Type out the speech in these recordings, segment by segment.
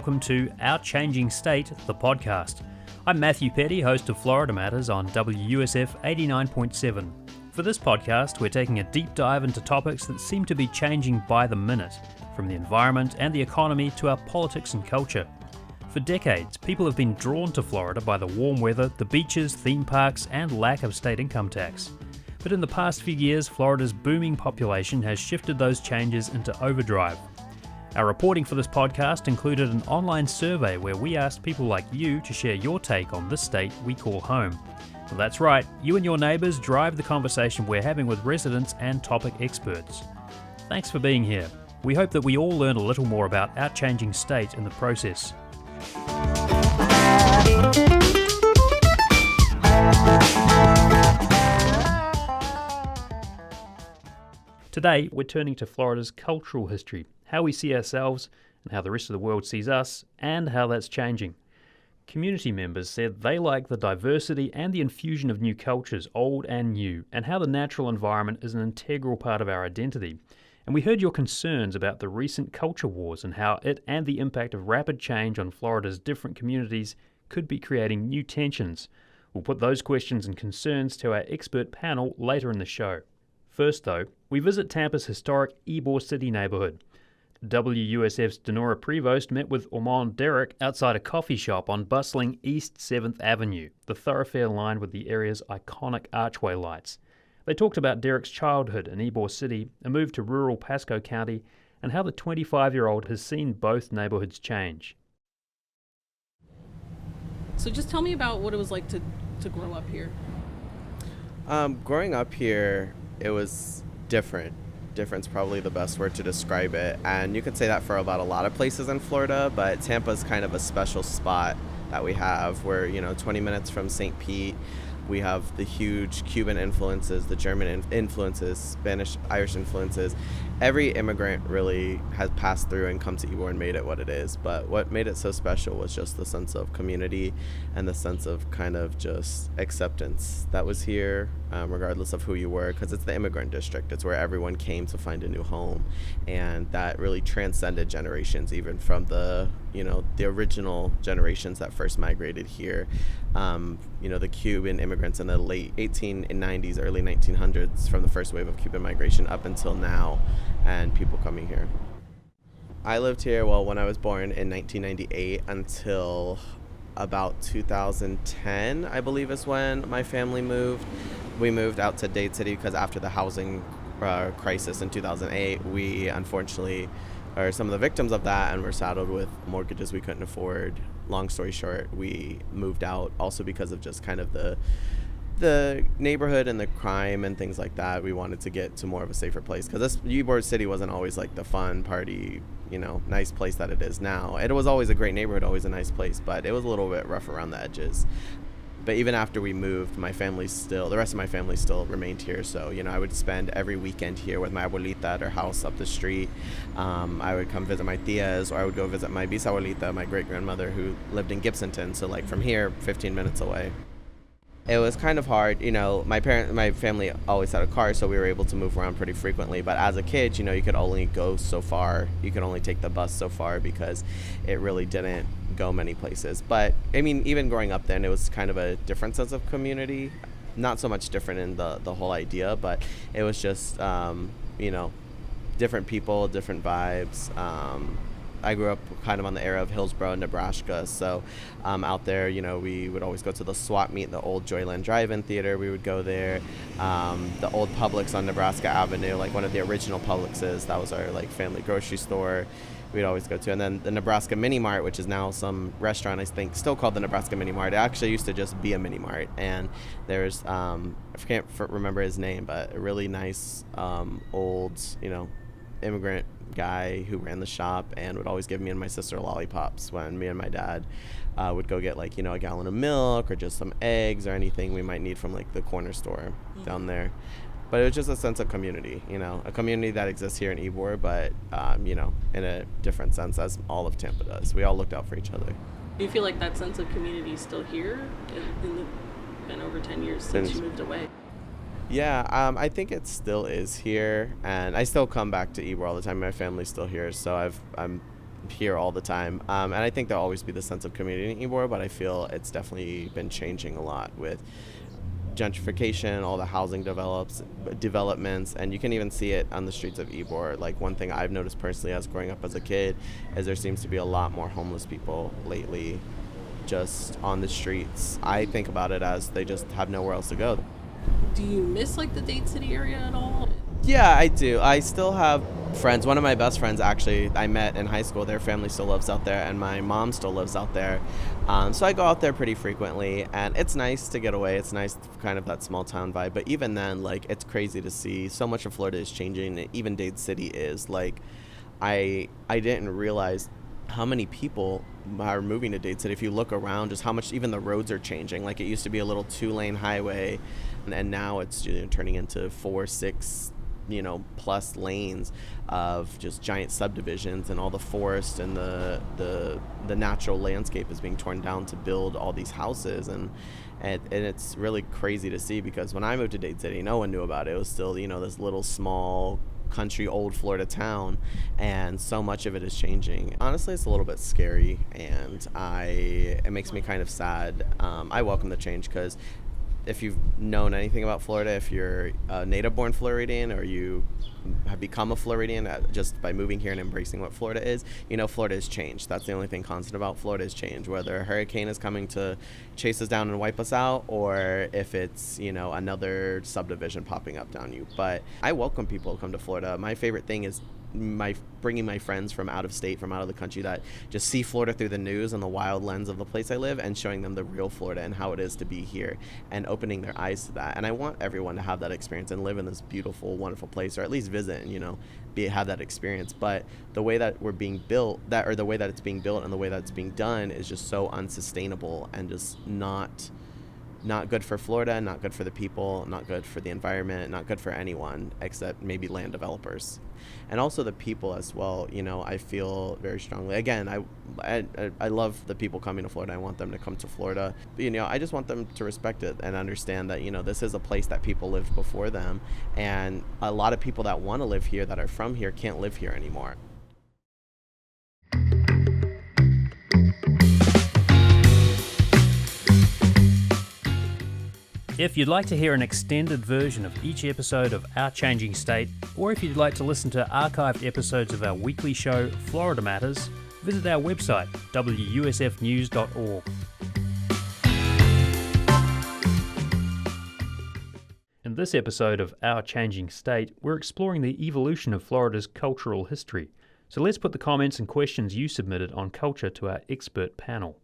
welcome to Our Changing State, the podcast. I'm Matthew Petty, host of Florida Matters on WUSF 89.7. For this podcast, we're taking a deep dive into topics that seem to be changing by the minute, from the environment and the economy to our politics and culture. For decades, people have been drawn to Florida by the warm weather, the beaches, theme parks, and lack of state income tax. But in the past few years, Florida's booming population has shifted those changes into overdrive. Our reporting for this podcast included an online survey where we asked people like you to share your take on this state we call home. Well, that's right, you and your neighbours drive the conversation we're having with residents and topic experts. Thanks for being here. We hope that we all learn a little more about our changing state in the process. Today, we're turning to Florida's cultural history, how we see ourselves and how the rest of the world sees us, and how that's changing. Community members said they like the diversity and the infusion of new cultures, old and new, and how the natural environment is an integral part of our identity. And we heard your concerns about the recent culture wars and how it and the impact of rapid change on Florida's different communities could be creating new tensions. We'll put those questions and concerns to our expert panel later in the show. First, though, we visit Tampa's historic Ybor City neighbourhood. WUSF's Denora Prevost met with Ormond Derrick outside a coffee shop on bustling East 7th Avenue, the thoroughfare lined with the area's iconic archway lights. They talked about Derrick's childhood in Ybor City, a move to rural Pasco County, and how the 25-year-old has seen both neighbourhoods change. So just tell me about what it was like to grow up here. Growing up here, it was different. Different's probably the best word to describe it. And you could say that for about a lot of places in Florida, but Tampa's kind of a special spot that we have. We're, 20 minutes from St. Pete. We have the huge Cuban influences, the German influences, Spanish, Irish influences. Every immigrant really has passed through and come to Ybor and made it what it is. But what made it so special was just the sense of community and the sense of kind of just acceptance that was here, regardless of who you were, because it's the immigrant district. It's where everyone came to find a new home. And that really transcended generations, even from the original generations that first migrated here. The Cuban immigrants in the late 1890s, early 1900s, from the first wave of Cuban migration up until now, and people coming here. I lived here, when I was born in 1998 until about 2010, I believe is when my family moved. We moved out to Dade City because after the housing crisis in 2008, we unfortunately are some of the victims of that and were saddled with mortgages we couldn't afford. Long story short, we moved out also because of just kind of the neighborhood and the crime and things like that. We wanted to get to more of a safer place because this Ybor City wasn't always like the fun party, nice place that it is now. It was always a great neighborhood, always a nice place, but it was a little bit rough around the edges. But even after we moved, the rest of my family still remained here. So, I would spend every weekend here with my abuelita at her house up the street. I would come visit my tias, or I would go visit my bisabuelita, my great-grandmother, who lived in Gibsonton. So, from here, 15 minutes away. It was kind of hard, my family always had a car, so we were able to move around pretty frequently. But as a kid, you could only go so far. You could only take the bus so far because it really didn't go many places. But, even growing up then, it was kind of a different sense of community. Not so much different in the whole idea, but it was just, different people, different vibes. I grew up kind of on the area of Hillsborough, Nebraska, so out there, we would always go to the swap meet, the old Joyland Drive-In Theater. We would go there. The old Publix on Nebraska Avenue, like one of the original Publixes, that was our family grocery store. We'd always go to. And then the Nebraska Mini Mart, which is now some restaurant, I think, still called the Nebraska Mini Mart. It actually used to just be a mini mart. And there's, I can't remember his name, but a really nice old, immigrant guy who ran the shop and would always give me and my sister lollipops when me and my dad would go get a gallon of milk or just some eggs or anything we might need from the corner store down there. But it was just a sense of community, a community that exists here in Ybor, but in a different sense as all of Tampa does. We all looked out for each other. Do you feel like that sense of community is still here been over 10 years since you moved away? Yeah, I think it still is here, and I still come back to Ybor all the time. My family's still here, so I'm here all the time. And I think there'll always be the sense of community in Ybor, but I feel it's definitely been changing a lot with gentrification, all the housing developments, and you can even see it on the streets of Ybor. Like, one thing I've noticed personally as growing up as a kid is there seems to be a lot more homeless people lately just on the streets. I think about it as they just have nowhere else to go. Do you miss like the Dade City area at all? Yeah, I do. I still have friends. One of my best friends, actually, I met in high school. Their family still lives out there, and my mom still lives out there. So I go out there pretty frequently, and it's nice to get away. It's nice, kind of that small town vibe. But even then, like, it's crazy to see so much of Florida is changing. Even Dade City is. Like, I didn't realize how many people are moving to Dade City. If you look around, just how much even the roads are changing. Like, it used to be a little 2-lane highway, and now it's turning into 4, 6 plus lanes of just giant subdivisions, and all the forest and the natural landscape is being torn down to build all these houses, and it's really crazy to see, because when I moved to Dade City, no one knew about it. It was still this little small country old Florida town, and so much of it is changing. Honestly, it's a little bit scary, and it makes me kind of sad. I welcome the change, because if you've known anything about Florida, if you're a native-born Floridian or you have become a Floridian just by moving here and embracing what Florida is, Florida has changed. That's the only thing constant about Florida is change. Whether a hurricane is coming to chase us down and wipe us out, or if it's, another subdivision popping up down you. But I welcome people to come to Florida. My favorite thing is bringing my friends from out of state, from out of the country, that just see Florida through the news and the wild lens of the place I live, and showing them the real Florida and how it is to be here, and opening their eyes to that. And I want everyone to have that experience and live in this beautiful, wonderful place, or at least visit and have that experience. But the way that we're being built, the way that it's being built and the way that it's being done is just so unsustainable, and just not good for Florida, not good for the people, not good for the environment, not good for anyone except maybe land developers. And also the people as well. I feel very strongly, again, I love the people coming to Florida. I want them to come to Florida. But, I just want them to respect it and understand that, this is a place that people lived before them, and a lot of people that want to live here, that are from here, can't live here anymore. If you'd like to hear an extended version of each episode of Our Changing State, or if you'd like to listen to archived episodes of our weekly show, Florida Matters, visit our website, WUSFnews.org. In this episode of Our Changing State, we're exploring the evolution of Florida's cultural history. So let's put the comments and questions you submitted on culture to our expert panel.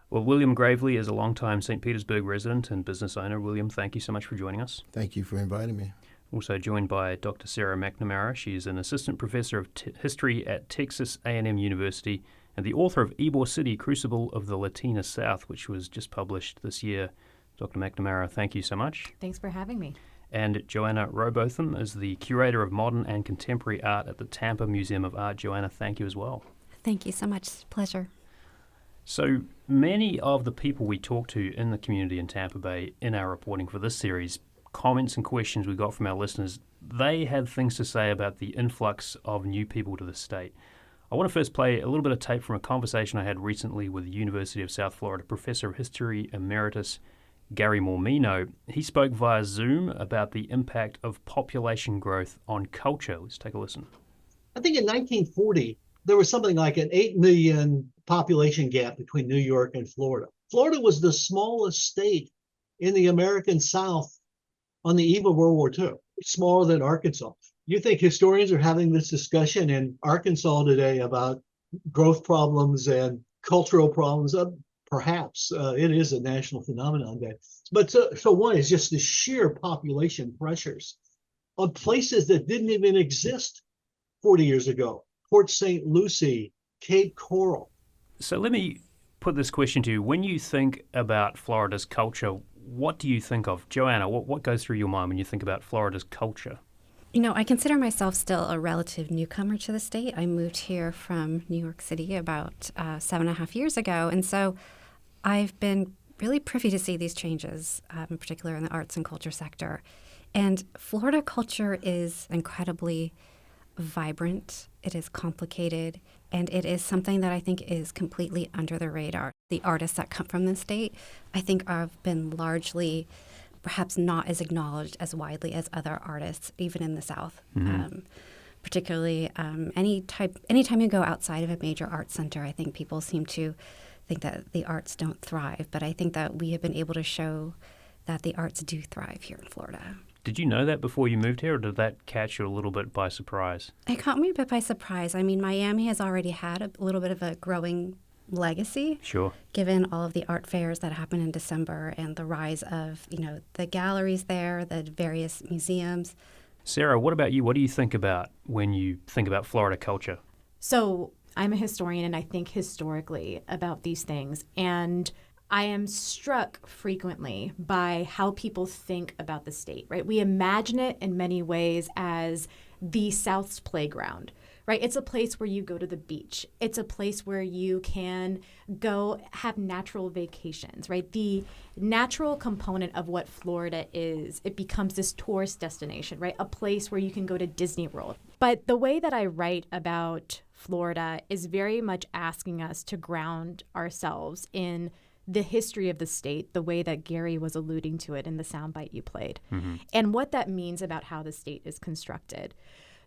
Well, William Gravely is a longtime St. Petersburg resident and business owner. William, thank you so much for joining us. Thank you for inviting me. Also joined by Dr. Sarah McNamara. She's an assistant professor of history at Texas A&M University and the author of Ybor City, Crucible of the Latina South, which was just published this year. Dr. McNamara, thank you so much. Thanks for having me. And Joanna Robotham is the curator of modern and contemporary art at the Tampa Museum of Art. Joanna, thank you as well. Thank you so much. Pleasure. So many of the people we talk to in the community in Tampa Bay in our reporting for this series, comments and questions we got from our listeners, they had things to say about the influx of new people to the state. I want to first play a little bit of tape from a conversation I had recently with the University of South Florida Professor of History Emeritus Gary Mormino. He spoke via Zoom about the impact of population growth on culture. Let's take a listen. I think in 1940, there was something like an 8 million population gap between New York and Florida. Florida was the smallest state in the American South on the eve of World War II, smaller than Arkansas. You think historians are having this discussion in Arkansas today about growth problems and cultural problems? Perhaps it is a national phenomenon there. But so one is just the sheer population pressures on places that didn't even exist 40 years ago. Port St. Lucie, Cape Coral. So let me put this question to you. When you think about Florida's culture, what do you think of? Joanna, what goes through your mind when you think about Florida's culture? I consider myself still a relative newcomer to the state. I moved here from New York City about 7.5 years ago. And so I've been really privy to see these changes, in particular in the arts and culture sector. And Florida culture is incredibly vibrant, it is complicated, and it is something that I think is completely under the radar. The artists that come from the state, I think, have been largely perhaps not as acknowledged as widely as other artists, even in the South. Particularly anytime you go outside of a major arts center, I think people seem to think that the arts don't thrive. But I think that we have been able to show that the arts do thrive here in Florida. Did you know that before you moved here, or did that catch you a little bit by surprise? It caught me a bit by surprise. I mean, Miami has already had a little bit of a growing legacy. Sure. Given all of the art fairs that happen in December and the rise of, the galleries there, the various museums. Sarah, what about you? What do you think about when you think about Florida culture? So I'm a historian, and I think historically about these things. And I am struck frequently by how people think about the state, right? We imagine it in many ways as the South's playground, right? It's a place where you go to the beach. It's a place where you can go have natural vacations, right? The natural component of what Florida is, it becomes this tourist destination, right? A place where you can go to Disney World. But the way that I write about Florida is very much asking us to ground ourselves in the history of the state, the way that Gary was alluding to it in the soundbite you played, and what that means about how the state is constructed.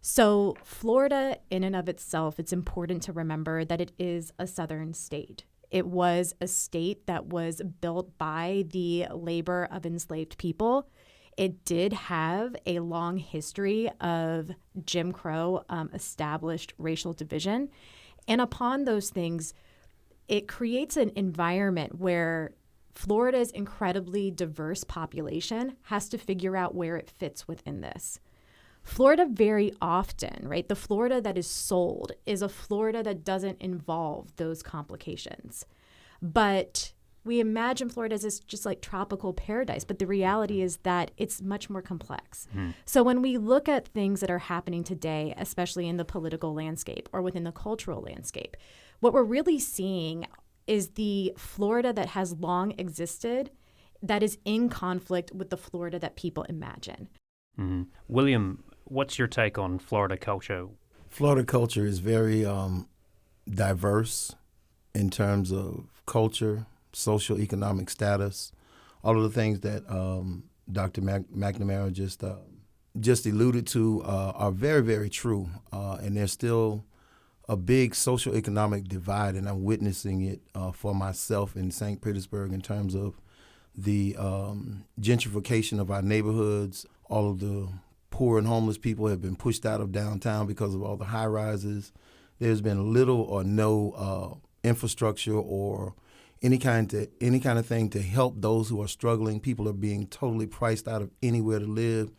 So Florida, in and of itself, it's important to remember that it is a southern state. It was a state that was built by the labor of enslaved people. It did have a long history of Jim Crow established racial division. And upon those things, it creates an environment where Florida's incredibly diverse population has to figure out where it fits within this. Florida very often, right, the Florida that is sold is a Florida that doesn't involve those complications. But we imagine Florida as just like tropical paradise, but the reality is that it's much more complex. So when we look at things that are happening today, especially in the political landscape or within the cultural landscape, what we're really seeing is the Florida that has long existed that is in conflict with the Florida that people imagine. William, what's your take on Florida culture? Florida culture is very diverse in terms of culture, social, economic status, all of the things that Dr. McNamara just alluded to are very, very true. And there's still a big social economic divide, and I'm witnessing it for myself in St. Petersburg in terms of the gentrification of our neighborhoods. All of the poor and homeless people have been pushed out of downtown because of all the high rises. There's been little or no infrastructure or any kind of thing to help those who are struggling. People are being totally priced out of anywhere to live.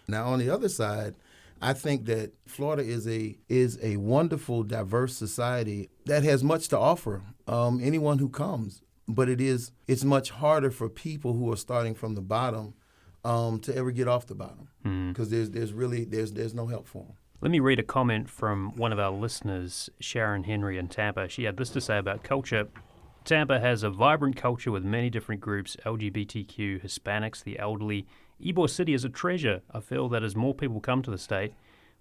Now, on the other side, I think that Florida is a wonderful, diverse society that has much to offer anyone who comes. But it's much harder for people who are starting from the bottom to ever get off the bottom because there's no help for them. Let me read a comment from one of our listeners, Sharon Henry in Tampa. She had this to say about culture. Tampa has a vibrant culture with many different groups, LGBTQ, Hispanics, the elderly. Ybor City is a treasure. I feel that as more people come to the state,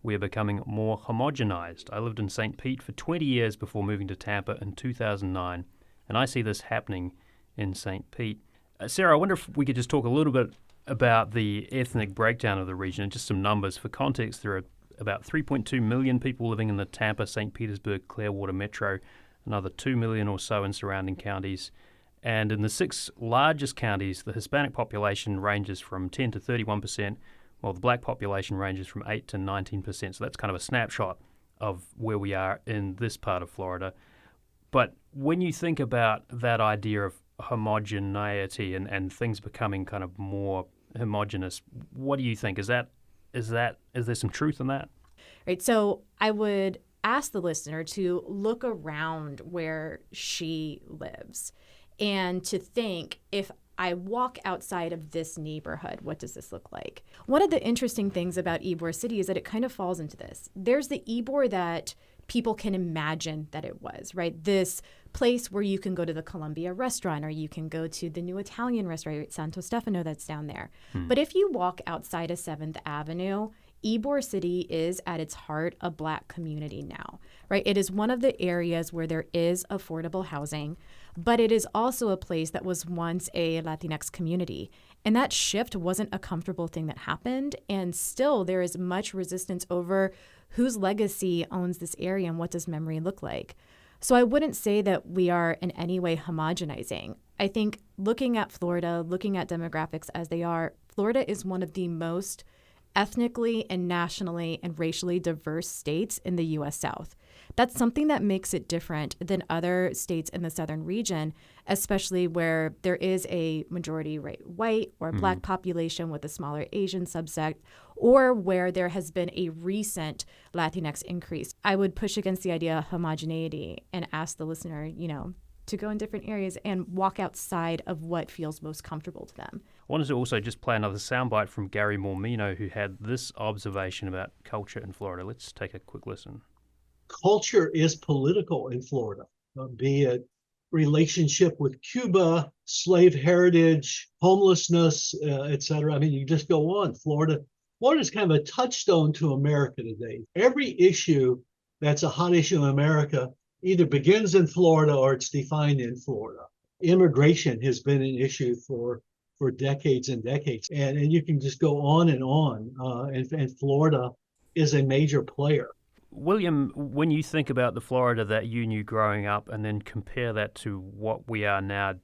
we are becoming more homogenized. I lived in St. Pete for 20 years before moving to Tampa in 2009, and I see this happening in St. Pete. Sarah, I wonder if we could just talk a little bit about the ethnic breakdown of the region and just some numbers. For context, there are about 3.2 million people living in the Tampa, St. Petersburg, Clearwater metro, another 2 million or so in surrounding counties. And in the 6 largest counties, the Hispanic population ranges from 10 to 31%, while the black population ranges from 8 to 19%. So that's kind of a snapshot of where we are in this part of Florida. But when you think about that idea of homogeneity and things becoming kind of more homogenous, what do you think? Is there some truth in that? Right. So I would ask the listener to look around where she lives and to think, if I walk outside of this neighborhood, what does this look like? One of the interesting things about Ybor City is that it kind of falls into this. There's the Ybor that people can imagine that it was, right? This place where you can go to the Columbia restaurant or you can go to the new Italian restaurant, right? Santo Stefano, that's down there. But if you walk outside of 7th Avenue, Ybor City is at its heart a Black community now, right? It is one of the areas where there is affordable housing, but it is also a place that was once a Latinx community. And that shift wasn't a comfortable thing that happened. And still there is much resistance over whose legacy owns this area and what does memory look like. So I wouldn't say that we are in any way homogenizing. I think looking at Florida, looking at demographics as they are, Florida is one of the most ethnically and nationally and racially diverse states in the U.S. South. That's something that makes it different than other states in the southern region, especially where there is a majority white or Black population with a smaller Asian subset, or where there has been a recent Latinx increase. I would push against the idea of homogeneity and ask the listener, to go in different areas and walk outside of what feels most comfortable to them. I wanted to also just play another soundbite from Gary Mormino, who had this observation about culture in Florida. Let's take a quick listen. Culture is political in Florida, be it relationship with Cuba, slave heritage, homelessness, et cetera. I mean, you just go on. Florida is kind of a touchstone to America today. Every issue that's a hot issue in America either begins in Florida or it's defined in Florida. Immigration has been an issue for decades and decades. And you can just go on. And Florida is a major player. William, when you think about the Florida that you knew growing up and then compare that to what we are now,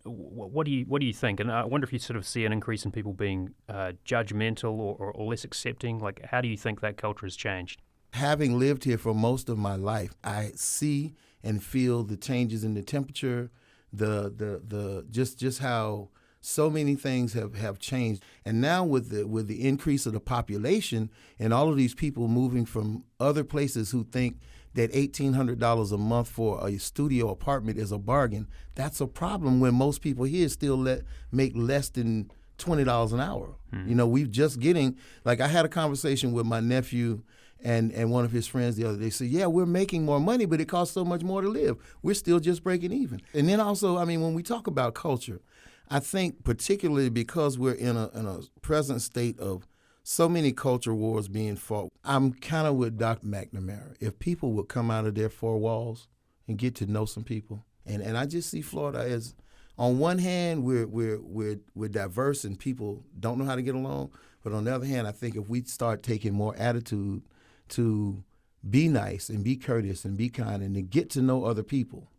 what do you think? And I wonder if you sort of see an increase in people being judgmental or less accepting. Like, how do you think that culture has changed? Having lived here for most of my life, I see and feel the changes in the temperature, the just how so many things have changed. And now with the increase of the population and all of these people moving from other places who think that $1,800 a month for a studio apartment is a bargain, that's a problem when most people here still make less than $20 an hour. We've just getting, like I had a conversation with my nephew and one of his friends the other day. Said, yeah, we're making more money, but it costs so much more to live. We're still just breaking even. And then also, I mean, when we talk about culture, I think particularly because we're in a present state of so many culture wars being fought, I'm kind of with Dr. McNamara. If people would come out of their four walls and get to know some people, and I just see Florida as, on one hand, we're diverse and people don't know how to get along, but on the other hand, I think if we start taking more attitude to be nice and be courteous and be kind and to get to know other people,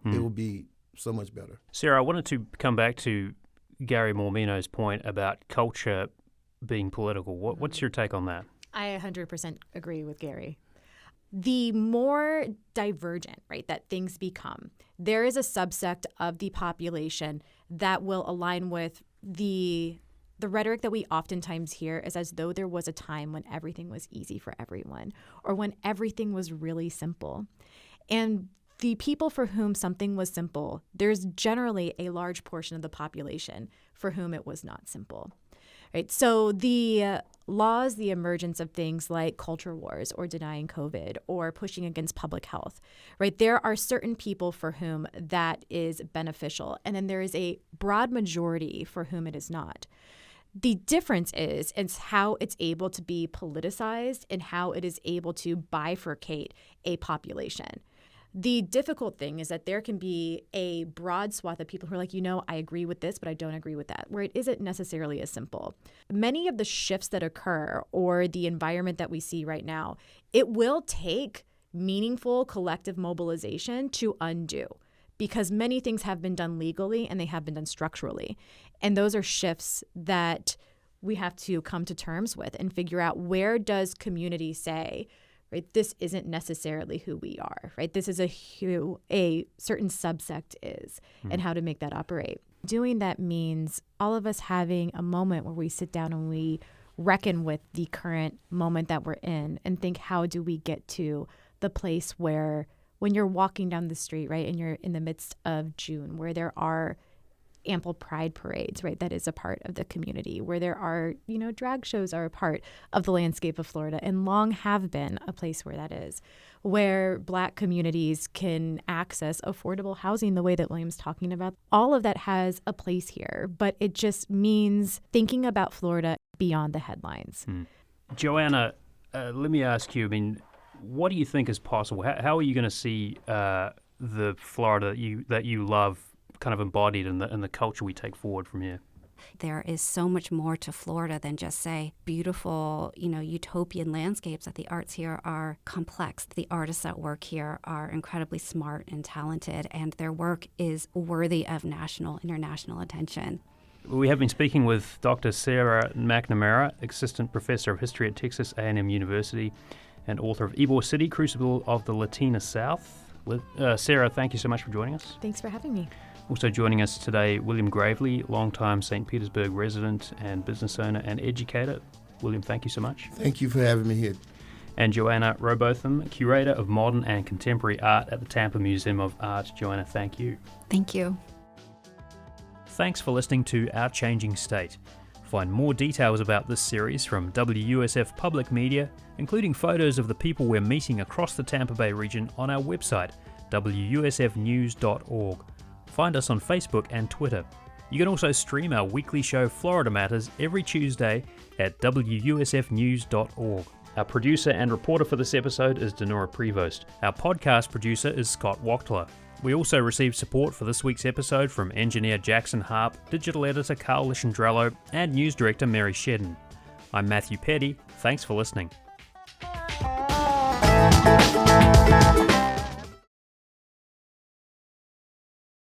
it will be so much better. Sarah, I wanted to come back to Gary Mormino's point about culture being political. What's your take on that? I 100% agree with Gary. The more divergent, right, that things become, there is a subsect of the population that will align with the rhetoric that we oftentimes hear is as though there was a time when everything was easy for everyone or when everything was really simple. And the people for whom something was simple, there's generally a large portion of the population for whom it was not simple. Right? So the laws, the emergence of things like culture wars or denying COVID or pushing against public health, right? There are certain people for whom that is beneficial. And then there is a broad majority for whom it is not. The difference is how it's able to be politicized and how it is able to bifurcate a population. The difficult thing is that there can be a broad swath of people who are like, I agree with this, but I don't agree with that, where it isn't necessarily as simple. Many of the shifts that occur or the environment that we see right now, it will take meaningful collective mobilization to undo, because many things have been done legally and they have been done structurally. And those are shifts that we have to come to terms with and figure out, where does community say, right, this isn't necessarily who we are, right? This is who a certain subsect is, and how to make that operate. Doing that means all of us having a moment where we sit down and we reckon with the current moment that we're in and think, how do we get to the place where, when you're walking down the street, right, and you're in the midst of June, where there are ample pride parades, right, that is a part of the community, where there are, drag shows are a part of the landscape of Florida and long have been a place where that is, where Black communities can access affordable housing the way that William's talking about. All of that has a place here, but it just means thinking about Florida beyond the headlines. Joanna, let me ask you, I mean, what do you think is possible? How are you going to see the Florida that you love kind of embodied in the culture we take forward from here? There is so much more to Florida than just, say, beautiful, utopian landscapes. That the arts here are complex. The artists that work here are incredibly smart and talented, and their work is worthy of national, international attention. We have been speaking with Dr. Sarah McNamara, Assistant Professor of History at Texas A&M University and author of Ybor City, Crucible of the Latina South. Sarah, thank you so much for joining us. Thanks for having me. Also joining us today, William Gravely, longtime St. Petersburg resident and business owner and educator. William, thank you so much. Thank you for having me here. And Joanna Robotham, Curator of Modern and Contemporary Art at the Tampa Museum of Art. Joanna, thank you. Thank you. Thanks for listening to Our Changing State. Find more details about this series from WUSF Public Media, including photos of the people we're meeting across the Tampa Bay region on our website, wusfnews.org. Find us on Facebook and Twitter. You can also stream our weekly show Florida Matters every Tuesday at wusfnews.org. Our producer and reporter for this episode is Denora Prevost. Our podcast producer is Scott Wachtler. We also received support for this week's episode from engineer Jackson Harp, digital editor Carl Lischendrello, and news director Mary Shedden. I'm Matthew Petty. Thanks for listening.